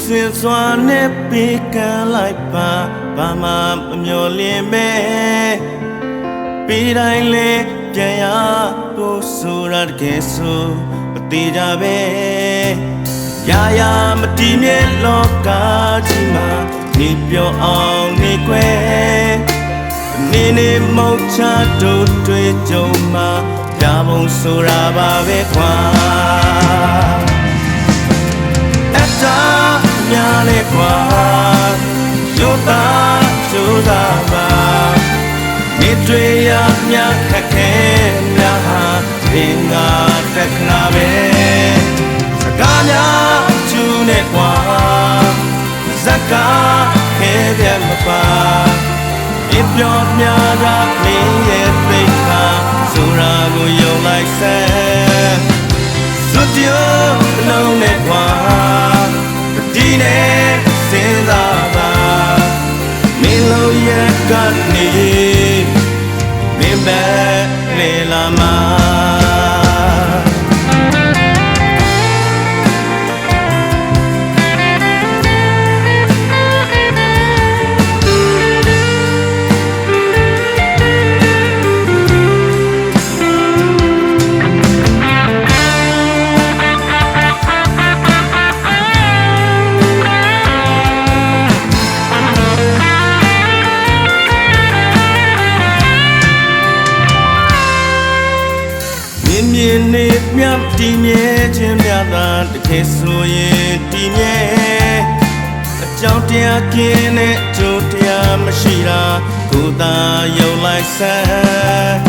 စဉ်စွာနဲ့ပေးကမ်းလိုက်ပါဘာမှမမျော်လင့်မဲပြီးတိုင်းလဲပြန်ရဖို့ဆိုတာတကယ်ဆိုမသေးကြပဲရာရာမတည်မြဲလောကကြီးမှာနေပြောအောင်နေခွဲနေနေမောက်ချတို့တွေ့ကြုံမှာပြဘုံဆိုတာပါပဲကွာအတားများလေကွာရိုးသားကြိုးစားပါနေတွေ့ရမြခက်ခဲများဟာသင်္ကာတက်ခနာပဲစကားများကျူးနေကွာဇက်ကားခဲပြတ်မပါအပြောင်းများကမင်းရဲ့သိခါဆိုတာကိုယုံလိုက်စမ်းစွတ်ပြောလုံးနဲ့ကွာဒီနဲ့စဉ်းစားပါမင်းလုံးရဲ့ကနေမင်းပဲလေလာမှာနေမြတ်တည်မြဲခြင်းများသာတကယ်ဆိုရင်တည်မြဲအကြောင်းတရားကင်းတဲ့ကြိုးတရားမရှိတာကိုယ်သာယုံလိုက်စမ်း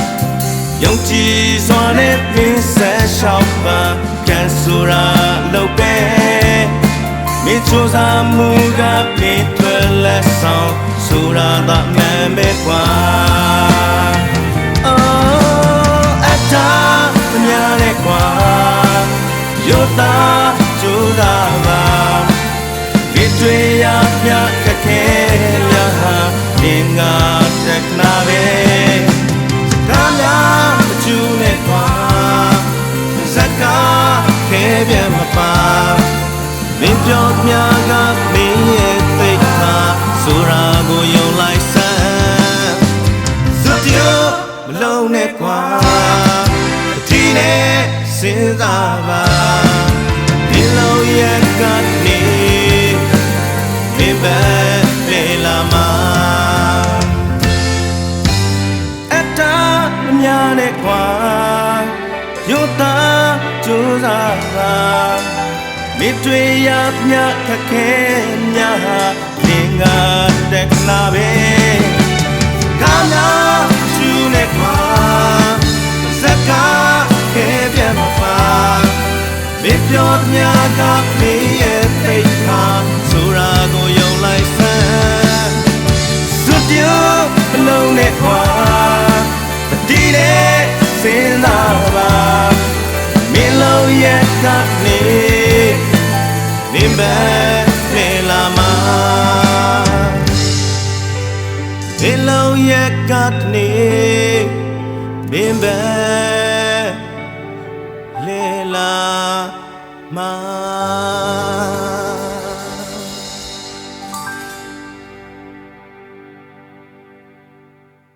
ယုံကြည်စွာနဲ့ပြင်ဆက်ရှောက်ပါကန်ဆိုတာလုပ်ပဲမင်းချိုးစားမှုကမင်းတွေ့လက်ဆောင်ဆိုတာသာမှန်ပဲကွာရိုးသားကြိုးစားပါဒီတွေ့ရမြခက်ခဲရဟာသင်္ကာတက်နာပဲကားများအကျူးနဲ့ကွာဇက်ကားခဲပြတ်မပါမင်းပြောမြကမင်းရဲ့သိခါဆိုတာကိုယုံလိုက်စမ်းစွတ်ပြောမလုံးနဲ့ကွာဒီနဲ့စဉ်းစားပါဒီလိုရကနေဒီပဲလေလာမှာအတားများနဲ့ကွာရိုးသားကြိုးစားပါမိတွေ့ရမြခက်ခဲများဟာသင်္ကာတက်နာပဲကားများကျူးနဲ့ကွာဇက်ကားခဲပြတ်မပါမင်းပြောမြကမင်းရဲ့သိခါဆိုတာကိုယုံလိုက်စမ်းစွတ်ပြောမလုံးနဲ့ကွာဒီနဲ့စဉ်းစားပါမင်းလုံးရဲ့ကနေမင်းပဲလေလာမှာမင်းလုံးရဲ့ကနေမင်းပဲ